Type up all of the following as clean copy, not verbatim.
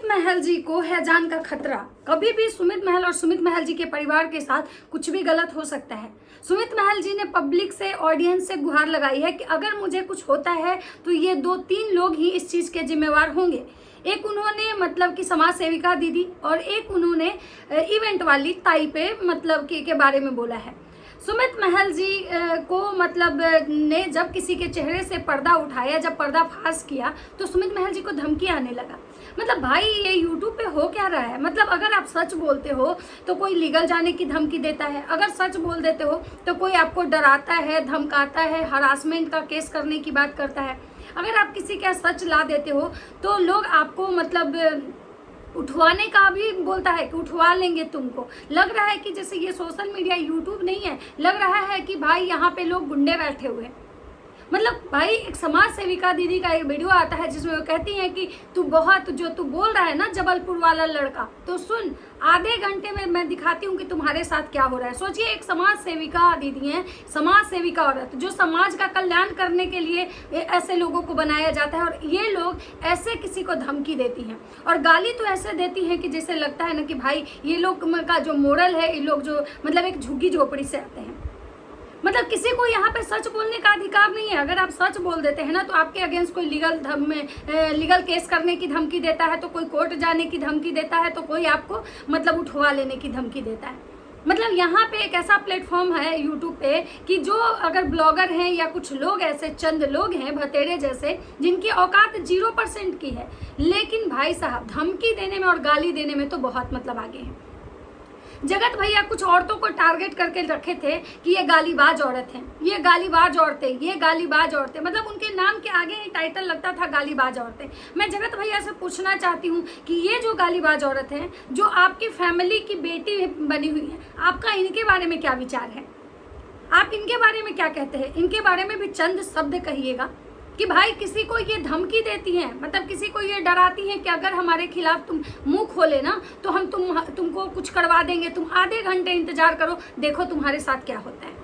महल जी को है जान का खतरा। कभी भी सुमित महल और सुमित महल जी के परिवार के साथ कुछ भी गलत हो सकता है। सुमित महल जी ने पब्लिक से, ऑडियंस से गुहार लगाई है कि अगर मुझे कुछ होता है तो ये 2-3 लोग ही इस चीज़ के जिम्मेवार होंगे। एक उन्होंने मतलब कि समाज सेविका दीदी और एक उन्होंने इवेंट वाली ताई पे मतलब के बारे में बोला है। सुमित महल जी को मतलब ने जब किसी के चेहरे से पर्दा उठाया, जब पर्दा फाश किया तो सुमित महल जी को धमकी आने लगा। मतलब भाई ये यूट्यूब पे हो क्या रहा है? मतलब अगर आप सच बोलते हो तो कोई लीगल जाने की धमकी देता है, अगर सच बोल देते हो तो कोई आपको डराता है, धमकाता है, हरासमेंट का केस करने की बात करता है। अगर आप किसी का सच ला देते हो तो लोग आपको मतलब उठवाने का भी बोलता है कि उठवा लेंगे तुमको। लग रहा है कि जैसे ये सोशल मीडिया यूट्यूब नहीं है, लग रहा है कि भाई यहाँ पे लोग गुंडे बैठे हुए हैं। मतलब भाई एक समाज सेविका दीदी का एक वीडियो आता है जिसमें वो कहती हैं कि तू बहुत जो तू बोल रहा है ना जबलपुर वाला लड़का, तो सुन आधे घंटे में मैं दिखाती हूँ कि तुम्हारे साथ क्या हो रहा है। सोचिए एक समाज सेविका दीदी है, समाज सेविका औरत जो समाज का कल्याण करने के लिए ऐसे लोगों को बनाया जाता है और ये लोग ऐसे किसी को धमकी देती हैं और गाली तो ऐसे देती हैं कि जैसे लगता है ना कि भाई ये लोग का जो मोरल है, ये लोग जो मतलब एक झुग्गी झोपड़ी से आते हैं। मतलब किसी को यहाँ पे सच बोलने का अधिकार नहीं है। अगर आप सच बोल देते हैं ना तो आपके अगेंस्ट कोई लीगल केस करने की धमकी देता है, तो कोई कोर्ट जाने की धमकी देता है, तो कोई आपको मतलब उठवा लेने की धमकी देता है। मतलब यहाँ पे एक ऐसा प्लेटफॉर्म है यूट्यूब पे कि जो अगर ब्लॉगर हैं या कुछ लोग ऐसे चंद लोग हैं भतेरे जैसे जिनकी औकात 0% की है, लेकिन भाई साहब धमकी देने में और गाली देने में तो बहुत मतलब आगे हैं। जगत भैया कुछ औरतों को टारगेट करके रखे थे कि ये गालीबाज औरत हैं, ये गालीबाज औरतें, ये गालीबाज औरतें, मतलब उनके नाम के आगे ही टाइटल लगता था गालीबाज औरतें। मैं जगत भैया से पूछना चाहती हूँ कि ये जो गालीबाज औरत हैं, जो आपकी फैमिली की बेटी बनी हुई है, आपका इनके बारे में क्या विचार है? आप इनके बारे में क्या कहते हैं? इनके बारे में भी चंद शब्द कहिएगा कि भाई किसी को ये धमकी देती हैं, मतलब किसी को ये डराती हैं कि अगर हमारे खिलाफ तुम मुंह खोले ना तो हम तुमको कुछ करवा देंगे, तुम आधे घंटे इंतजार करो, देखो तुम्हारे साथ क्या होता है।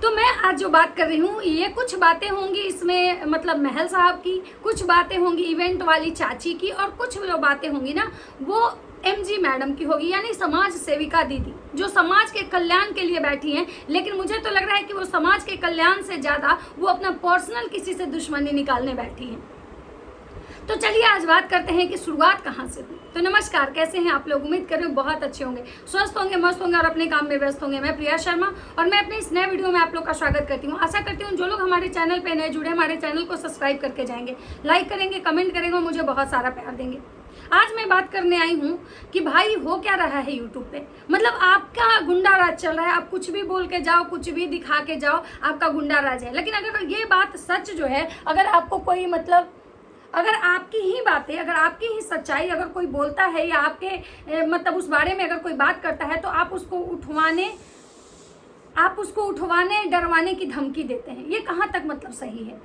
तो मैं आज जो बात कर रही हूँ ये कुछ बातें होंगी इसमें मतलब महल साहब की, कुछ बातें होंगी इवेंट वाली चाची की और कुछ जो बातें होंगी ना वो MG मैडम की होगी, यानी समाज सेविका दीदी जो समाज के कल्याण के लिए बैठी हैं। लेकिन मुझे तो लग रहा है कि वो समाज के कल्याण से ज़्यादा वो अपना पर्सनल किसी से दुश्मनी निकालने बैठी हैं। तो चलिए आज बात करते हैं कि शुरुआत कहाँ से हुई। तो नमस्कार, कैसे हैं आप लोग? उम्मीद कर रहे हो बहुत अच्छे होंगे, स्वस्थ होंगे, मस्त होंगे और अपने काम में व्यस्त होंगे। मैं प्रिया शर्मा और मैं अपने इस नए वीडियो में आप लोग का स्वागत करती हूँ। आशा करती हूँ जो लोग हमारे चैनल पे नए जुड़े हमारे चैनल को सब्सक्राइब करके जाएंगे, लाइक करेंगे, कमेंट करेंगे और मुझे बहुत सारा प्यार देंगे। आज मैं बात करने आई हूँ कि भाई हो क्या रहा है यूट्यूब पे। मतलब आपका गुंडा राज चल रहा है, आप कुछ भी बोल के जाओ, कुछ भी दिखा के जाओ, आपका गुंडा राज है। लेकिन अगर ये बात सच जो है, अगर आपको कोई मतलब अगर आपकी ही बातें, अगर आपकी ही सच्चाई अगर कोई बोलता है या आपके मतलब उस बारे में अगर कोई बात करता है तो आप उसको उठवाने डरवाने की धमकी देते हैं। ये कहाँ तक मतलब सही है?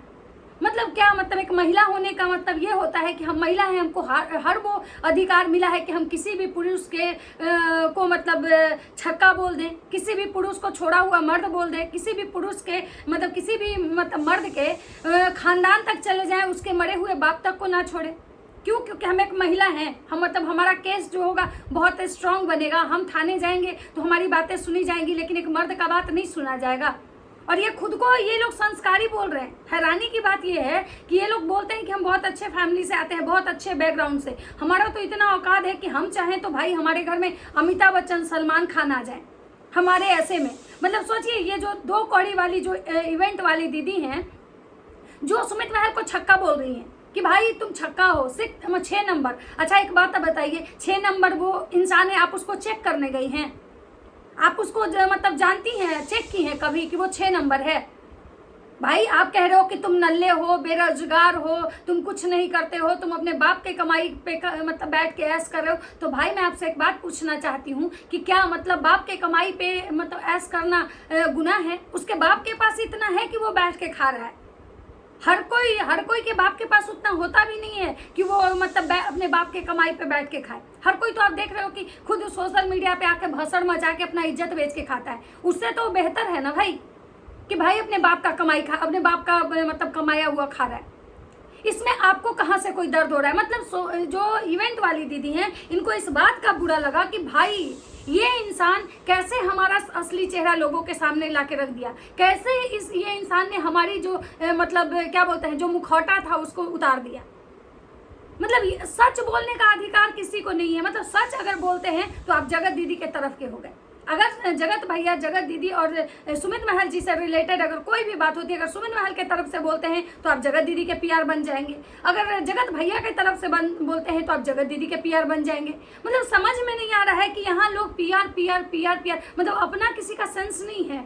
मतलब क्या मतलब एक महिला होने का मतलब ये होता है कि हम महिला हैं, हमको हर वो अधिकार मिला है कि हम किसी भी पुरुष के को मतलब छक्का बोल दें, किसी भी पुरुष को छोड़ा हुआ मर्द बोल दें, किसी भी पुरुष के मतलब किसी भी मतलब मर्द के खानदान तक चले जाएं, उसके मरे हुए बाप तक को ना छोड़े। क्यों? क्योंकि हम एक महिला हैं, हम मतलब हमारा केस जो होगा बहुत स्ट्रांग बनेगा, हम थाने जाएंगे तो हमारी बातें सुनी जाएंगी, लेकिन एक मर्द का बात नहीं सुना जाएगा। और ये खुद को ये लोग संस्कारी बोल रहे हैं। हैरानी की बात ये है कि ये लोग बोलते हैं कि हम बहुत अच्छे फैमिली से आते हैं, बहुत अच्छे बैकग्राउंड से। हमारा तो इतना औकात है कि हम चाहें तो भाई हमारे घर में अमिताभ बच्चन, सलमान खान आ जाए हमारे ऐसे में। मतलब सोचिए ये जो 2 कौड़ी वाली जो इवेंट वाली दीदी हैं जो सुमित महल को छक्का बोल रही हैं कि भाई तुम छक्का हो, 6 नंबर। अच्छा एक बात बताइए, 6 नंबर वो इंसान है, आप उसको चेक करने गई हैं? आप उसको मतलब जानती हैं, चेक की हैं कभी कि वो 6 नंबर है? भाई आप कह रहे हो कि तुम नल्ले हो, बेरोजगार हो, तुम कुछ नहीं करते हो, तुम अपने बाप के कमाई पे मतलब बैठ के ऐश कर रहे हो। तो भाई मैं आपसे एक बात पूछना चाहती हूँ कि क्या मतलब बाप के कमाई पे मतलब ऐश करना गुनाह है? उसके बाप के पास इतना है कि वो बैठ के खा रहा है। हर कोई के बाप के पास उतना होता भी नहीं है कि वो मतलब अपने बाप के कमाई पे बैठ के खाए। हर कोई तो आप देख रहे हो कि खुद सोशल मीडिया पे आके भसड़ मचा के अपना इज्जत बेच के खाता है। उससे तो बेहतर है ना भाई कि भाई अपने बाप का कमाई अपने बाप का मतलब कमाया हुआ खा रहा है। इसमें आपको कहाँ से कोई दर्द हो रहा है? मतलब जो इवेंट वाली दीदी हैं, इनको इस बात का बुरा लगा कि भाई ये इंसान कैसे हमारा असली चेहरा लोगों के सामने ला के रख दिया, कैसे ये इंसान ने हमारी जो मतलब क्या बोलते हैं, जो मुखौटा था उसको उतार दिया। मतलब सच बोलने का अधिकार किसी को नहीं है। मतलब सच अगर बोलते हैं तो आप जगत दीदी के तरफ के हो गए। अगर जगत भैया, जगत दीदी और सुमित महल जी से रिलेटेड अगर कोई भी बात होती है, अगर सुमित महल के तरफ से बोलते हैं तो आप जगत दीदी के पीआर बन जाएंगे। अगर जगत भैया के तरफ से बोलते हैं तो आप जगत दीदी के पीआर बन जाएंगे। मतलब समझ में नहीं आ रहा है कि यहाँ लोग पीआर पीआर पीआर पीआर, मतलब अपना किसी का सेंस नहीं है।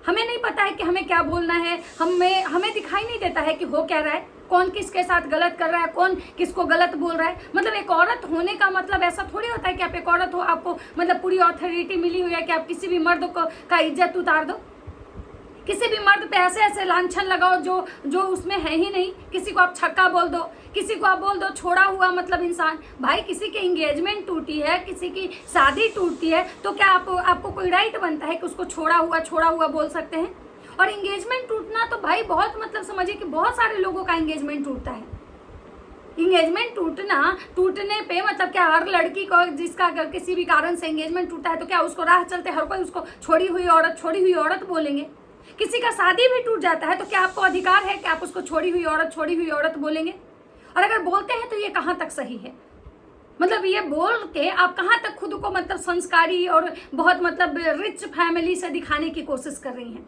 हमें नहीं पता है कि हमें क्या बोलना है, हमें दिखाई नहीं देता है कि हो क्या रहा है, कौन किसके साथ गलत कर रहा है, कौन किसको गलत बोल रहा है। मतलब एक औरत होने का मतलब ऐसा थोड़ी होता है कि आप एक औरत हो, आपको मतलब पूरी अथॉरिटी मिली हुई है कि आप किसी भी मर्द का इज्जत उतार दो, किसी भी मर्द पे ऐसे ऐसे लांछन लगाओ जो उसमें है ही नहीं। किसी को आप छक्का बोल दो, किसी को आप बोल दो छोड़ा हुआ मतलब इंसान। भाई किसी की एंगेजमेंट टूटी है, किसी की शादी टूटती है, तो क्या आपको कोई राइट बनता है कि उसको छोड़ा हुआ बोल सकते हैं? और एंगेजमेंट टूटना तो भाई बहुत मतलब समझिए कि बहुत सारे लोगों का एंगेजमेंट टूटता है। एंगेजमेंट टूटने पे मतलब क्या हर लड़की को जिसका अगर किसी भी कारण से एंगेजमेंट टूटा है तो क्या उसको राह चलते हर कोई उसको छोड़ी हुई औरत बोलेंगे? किसी का शादी भी टूट जाता है तो क्या आपको अधिकार है कि आप उसको छोड़ी हुई औरत बोलेंगे? और अगर बोलते हैं तो ये कहाँ तक सही है? मतलब ये बोल के आप कहाँ तक खुद को मतलब संस्कारी और बहुत मतलब रिच फैमिली से दिखाने की कोशिश कर रही हैं?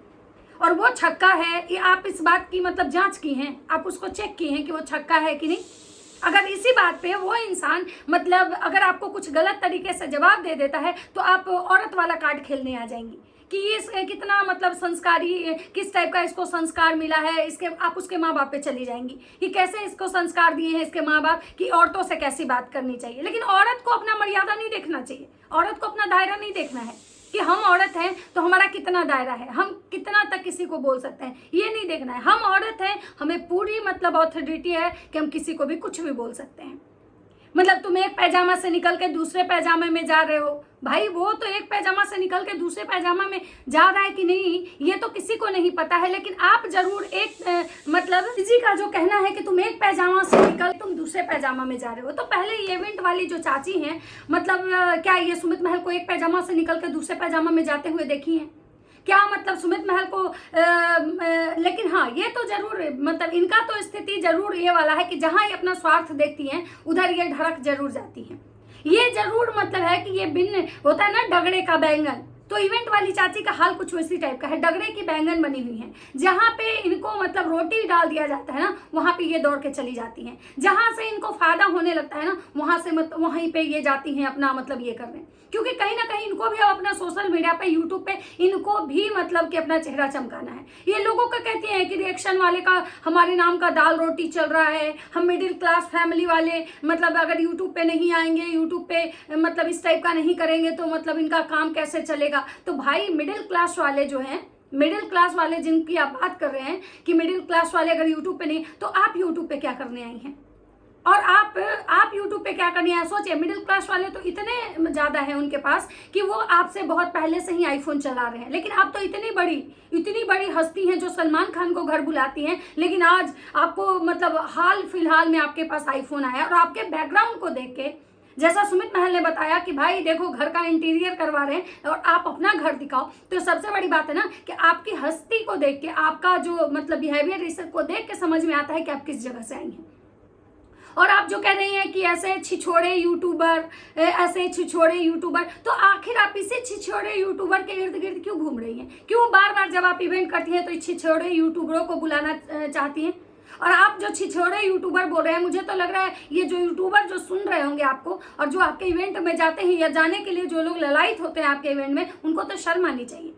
और वो छक्का है, ये आप इस बात की मतलब जांच की हैं, आप उसको चेक की हैं कि वो छक्का है कि नहीं? अगर इसी बात पे वो इंसान मतलब अगर आपको कुछ गलत तरीके से जवाब दे देता है तो आप औरत वाला कार्ड खेलने आ जाएंगी कि ये कितना मतलब संस्कारी, किस टाइप का इसको संस्कार मिला है, इसके आप उसके माँ बाप पे चली जाएंगी कि कैसे इसको संस्कार दिए हैं इसके माँ बाप कि औरतों से कैसी बात करनी चाहिए। लेकिन औरत को अपना मर्यादा नहीं देखना चाहिए, औरत को अपना दायरा नहीं देखना है कि हम औरत हैं तो हमारा कितना दायरा है, हम कितना तक किसी को बोल सकते हैं, ये नहीं देखना है। हम औरत हैं, हमें पूरी मतलब अथॉरिटी है कि हम किसी को भी कुछ भी बोल सकते हैं। मतलब तुम एक पैजामा से निकल के दूसरे पैजामे में जा रहे हो, भाई वो तो एक पैजामा से निकल के दूसरे पैजामा में जा रहा है कि नहीं ये तो किसी को नहीं पता है। लेकिन आप जरूर एक मतलब किसी का जो कहना है कि तुम एक पैजामा से निकल तुम दूसरे पैजामा में जा रहे हो। तो पहले ये इवेंट वाली जो चाची हैं मतलब क्या ये सुमित महल को एक पैजामा से निकल के दूसरे पैजामा में जाते हुए देखी हैं क्या? मतलब सुमित महल को लेकिन हाँ ये तो जरूर मतलब इनका तो स्थिति जरूर ये वाला है कि जहां ये अपना स्वार्थ देखती हैं उधर ये ढड़क जरूर जाती हैं। ये जरूर मतलब है कि ये भिन्न होता है ना डगड़े का बैंगन, तो इवेंट वाली चाची का हाल कुछ वैसी टाइप का है। डगड़े की बैंगन बनी हुई है, जहां पे इनको मतलब रोटी डाल दिया जाता है ना वहां पे ये दौड़ के चली जाती हैं। जहां से इनको फायदा होने लगता है ना वहां से मतलब वहीं पे ये जाती हैं अपना मतलब ये करने, क्योंकि कहीं ना कहीं इनको भी अब अपना सोशल मीडिया पे यूट्यूब पे इनको भी मतलब कि अपना चेहरा चमकाना है। ये लोगों का कहती हैं कि रिएक्शन वाले का हमारे नाम का दाल रोटी चल रहा है, हम मिडिल क्लास फैमिली वाले मतलब अगर यूट्यूब पे नहीं आएंगे, यूट्यूब पे मतलब इस टाइप का नहीं करेंगे तो मतलब इनका काम कैसे चलेगा। तो भाई मिडिल क्लास वाले जो हैं, मिडिल क्लास वाले जिनकी आप बात कर रहे हैं कि मिडिल क्लास वाले अगर यूट्यूब पे नहीं, तो आप यूट्यूब पे क्या करने आई हैं? और आप यूट्यूब पे क्या करनी है? सोचिए मिडिल क्लास वाले तो इतने ज्यादा है उनके पास कि वो आपसे बहुत पहले से ही आईफोन चला रहे हैं। लेकिन आप तो इतनी बड़ी हस्ती हैं जो सलमान खान को घर बुलाती हैं, लेकिन आज आपको मतलब हाल फिलहाल में आपके पास आईफोन आया। और आपके बैकग्राउंड को देख के जैसा सुमित महल ने बताया कि भाई देखो घर का इंटीरियर करवा रहे हैं और आप अपना घर दिखाओ, तो सबसे बड़ी बात है ना कि आपकी हस्ती को देख के, आपका जो मतलब बिहेवियर इस को देख के समझ में आता है कि आप किस जगह से आई हैं। और आप जो कह रही हैं कि ऐसे छिछोड़े यूट्यूबर, तो आखिर आप इसी छिछोड़े यूट्यूबर के इर्द गिर्द क्यों घूम रही हैं? क्यों बार बार जब आप इवेंट करती हैं तो इस छिछोड़े यूट्यूबरों को बुलाना चाहती हैं? और आप जो छिछोड़े यूट्यूबर बोल रहे हैं, मुझे तो लग रहा है ये जो यूट्यूबर जो सुन रहे होंगे आपको और जो आपके इवेंट में जाते हैं या जाने के लिए जो लोग ललायित होते हैं आपके इवेंट में, उनको तो शर्म आनी चाहिए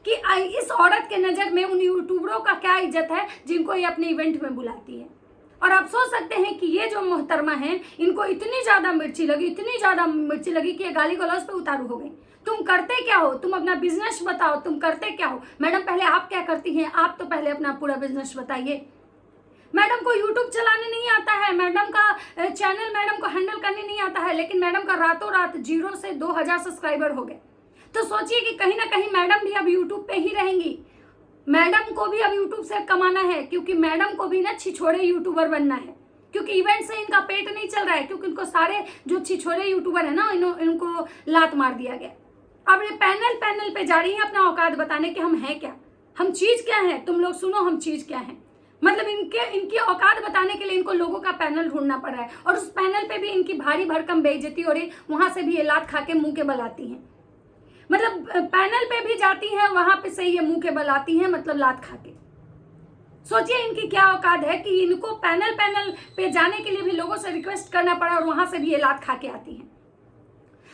कि इस औरत के नज़र में उन यूट्यूबरों का क्या इज्जत है जिनको ये अपने इवेंट में बुलाती है। और आप सोच सकते हैं कि ये जो मोहतरमा हैं इनको इतनी ज़्यादा मिर्ची लगी कि ये गाली गलौज पे उतारू हो गई। तुम करते क्या हो? तुम अपना बिजनेस बताओ, तुम करते क्या हो? मैडम पहले आप क्या करती हैं? आप तो पहले अपना पूरा बिजनेस बताइए। मैडम को यूट्यूब चलाने नहीं आता है, मैडम का चैनल मैडम को हैंडल करने नहीं आता है, लेकिन मैडम का रातों रात 0 से 2000 सब्सक्राइबर हो गए। तो सोचिए कि कहीं ना कहीं मैडम भी अब यूट्यूब पे ही रहेंगी। मैडम को भी अब यूट्यूब से कमाना है, क्योंकि मैडम को भी ना छिछोरे यूट्यूबर बनना है, क्योंकि इवेंट से इनका पेट नहीं चल रहा है, क्योंकि इनको सारे जो छिछोरे यूट्यूबर है ना इनको लात मार दिया गया। अब ये पैनल पे जा रही है अपना औकात बताने कि हम हैं क्या, हम चीज क्या है, तुम लोग सुनो हम चीज क्या है। मतलब इनकी औकात बताने के लिए इनको लोगों का पैनल ढूंढना पड़ रहा है, और उस पैनल पे भी इनकी भारी भरकम बेइज्जती हो रही, वहां से भी ये लात खा के मुंह के बल आती हैं। मतलब पैनल पे भी जाती हैं, वहां पे से ये मुंह के बल आती हैं, मतलब लात खा के। सोचिए इनकी क्या औकात है कि इनको पैनल पे जाने के लिए भी लोगों से रिक्वेस्ट करना पड़ा, और वहां से भी ये लात खा के आती हैं।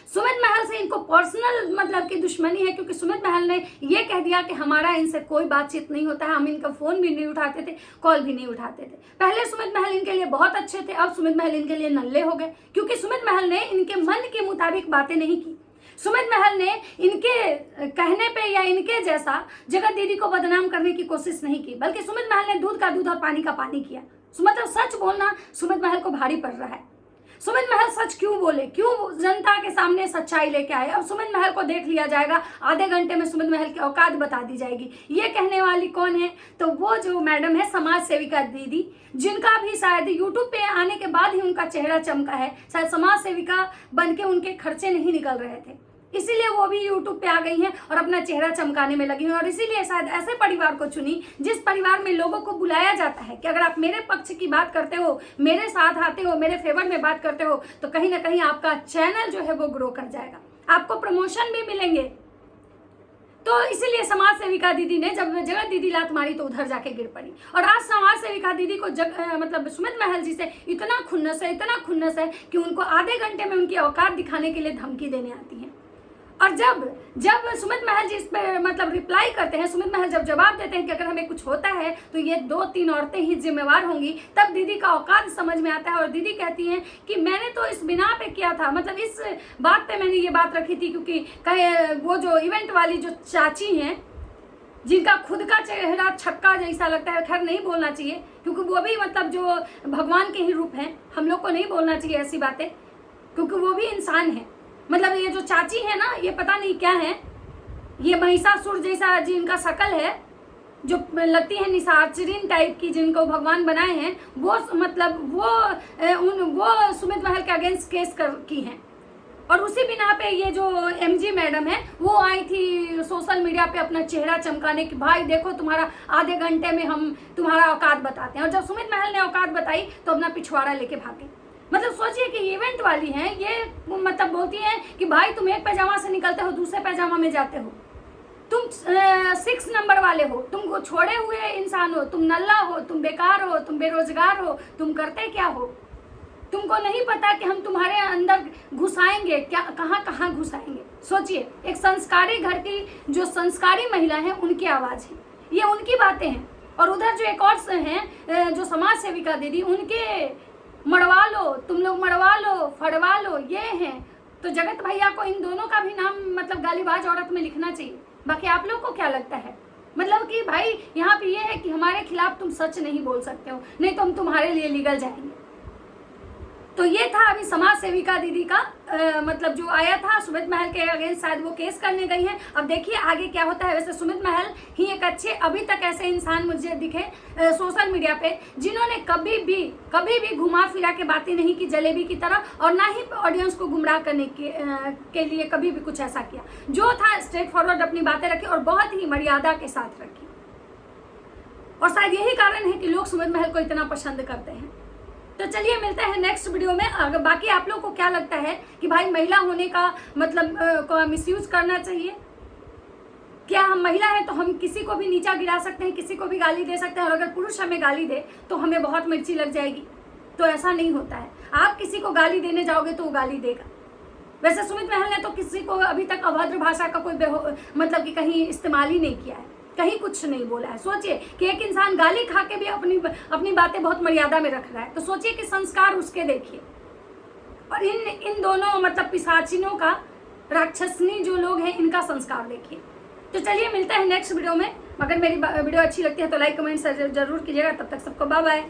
सुमित महल से इनको पर्सनल मतलब की दुश्मनी है, क्योंकि सुमित महल ने ये कह दिया कि हमारा इनसे कोई बातचीत नहीं होता है, हम इनका फोन भी नहीं उठाते थे, कॉल भी नहीं उठाते थे। पहले सुमित महल इनके लिए बहुत अच्छे थे, अब सुमित महल इनके लिए नल्ले हो गए, क्योंकि सुमित महल ने इनके मन के मुताबिक बातें नहीं की। सुमित महल ने इनके कहने पे या इनके जैसा जगत दीदी को बदनाम करने की कोशिश नहीं की, बल्कि सुमित महल ने दूध का दूध और पानी का पानी किया। मतलब सच बोलना सुमित महल को भारी पड़ रहा है। सुमित महल सच क्यों बोले, क्यों जनता के सामने सच्चाई लेके आए। अब सुमित महल को देख लिया जाएगा, आधे घंटे में सुमित महल की औकात बता दी जाएगी। ये कहने वाली कौन है, तो वो जो मैडम है समाज सेविका दीदी, जिनका भी शायद यूट्यूब पे आने के बाद ही उनका चेहरा चमका है। शायद समाज सेविका बन के उनके खर्चे नहीं निकल रहे थे, इसीलिए वो भी यूट्यूब पे आ गई हैं और अपना चेहरा चमकाने में लगी हैं। और इसीलिए शायद ऐसे परिवार को चुनी जिस परिवार में लोगों को बुलाया जाता है कि अगर आप मेरे पक्ष की बात करते हो, मेरे साथ आते हो, मेरे फेवर में बात करते हो, तो कहीं ना कहीं आपका चैनल जो है वो ग्रो कर जाएगा, आपको प्रमोशन भी मिलेंगे। तो इसीलिए समाज सेविका दीदी ने जब जगत दीदी लात मारी तो उधर जाके गिर पड़ी। और आज समाज सेविका दीदी को मतलब सुमित महल जी से इतना खुन्नस है कि उनको आधे घंटे में उनकी औकात दिखाने के लिए धमकी देने आती है। और जब सुमित महल जी इस पे मतलब रिप्लाई करते हैं, सुमित महल जब जवाब देते हैं कि अगर हमें कुछ होता है तो ये 2-3 औरतें ही जिम्मेवार होंगी, तब दीदी का औकात समझ में आता है। और दीदी कहती हैं कि मैंने तो इस बिना पे किया था, मतलब इस बात पे मैंने ये बात रखी थी, क्योंकि वो जो इवेंट वाली जो चाची हैं, जिनका खुद का चेहरा छक्का जैसा लगता है, खैर नहीं बोलना चाहिए क्योंकि वो भी मतलब जो भगवान के ही रूप हैं, हम लोग को नहीं बोलना चाहिए ऐसी बातें, क्योंकि वो भी इंसान है। मतलब ये जो चाची है ना, ये पता नहीं क्या है, ये महिषासुर जैसा जिनका शकल है, जो लगती है निशाचरीन टाइप की, जिनको भगवान बनाए हैं, वो मतलब वो सुमित महल के अगेंस्ट केस की हैं। और उसी बिना पे ये जो MG मैडम है, वो आई थी सोशल मीडिया पे अपना चेहरा चमकाने की, भाई देखो तुम्हारा आधे घंटे में हम तुम्हारा औकात बताते हैं। और जब सुमित महल ने औकात बताई तो अपना पिछवाड़ा लेके भागे। मतलब सोचिए कि इवेंट वाली हैं ये, मतलब बोलती हैं कि भाई तुम एक पैजामा से निकलते हो, दूसरे पैजामा में जाते हो, तुम 6 नंबर वाले हो, तुम छोड़े हुए इंसान हो, तुम नल्ला हो, तुम बेकार हो, तुम बेरोजगार हो, तुम करते क्या हो, तुमको नहीं पता कि हम तुम्हारे अंदर घुसाएंगे क्या, कहाँ कहाँ घुसाएंगे। सोचिए, एक संस्कारी घर की जो संस्कारी महिला है उनकी आवाज है, ये उनकी बातें हैं। और उधर जो एक और हैं जो समाज सेविका दीदी, उनके मरवा लो, तुम लोग मरवा लो, फड़वा लो, ये हैं। तो जगत भैया को इन दोनों का भी नाम मतलब गालीबाज औरत में लिखना चाहिए। बाकी आप लोग को क्या लगता है, मतलब कि भाई यहाँ पे ये है कि हमारे खिलाफ तुम सच नहीं बोल सकते हो, नहीं तो हम तुम्हारे लिए लीगल जाएंगे। तो ये था अभी समाज सेविका दीदी का मतलब जो आया था सुमित महल के अगेंस्ट, शायद वो केस करने गई है। अब देखिए आगे क्या होता है। वैसे सुमित महल ही एक अच्छे, अभी तक ऐसे इंसान मुझे दिखे सोशल मीडिया पे जिन्होंने कभी भी घुमा फिरा के बातें नहीं की जलेबी की तरह, और ना ही ऑडियंस को गुमराह करने के लिए कभी भी कुछ ऐसा किया। जो था स्ट्रेट फॉरवर्ड अपनी बातें रखी और बहुत ही मर्यादा के साथ रखी। और शायद यही कारण है कि लोग सुमित महल को इतना पसंद करते हैं। तो चलिए मिलते हैं नेक्स्ट वीडियो में। अगर बाकी आप लोग को क्या लगता है कि भाई महिला होने का मतलब को मिसयूज करना चाहिए, क्या हम महिला है तो हम किसी को भी नीचा गिरा सकते हैं, किसी को भी गाली दे सकते हैं, और अगर पुरुष हमें गाली दे तो हमें बहुत मिर्ची लग जाएगी? तो ऐसा नहीं होता है। आप किसी को गाली देने जाओगे तो वो गाली देगा। वैसे सुमित महल ने तो किसी को अभी तक अभद्र भाषा का कोई मतलब कि कहीं इस्तेमाल ही नहीं किया है, कहीं कुछ नहीं बोला है। सोचिए कि एक इंसान गाली खा के भी अपनी बातें बहुत मर्यादा में रख रहा है, तो सोचिए कि संस्कार उसके देखिए। और इन दोनों मतलब पिशाचिनों का, राक्षसनी जो लोग हैं, इनका संस्कार देखिए। तो चलिए मिलते हैं नेक्स्ट वीडियो में। अगर मेरी वीडियो अच्छी लगती है तो लाइक कमेंट जरूर कीजिएगा। तब तक सबको बाय बाय।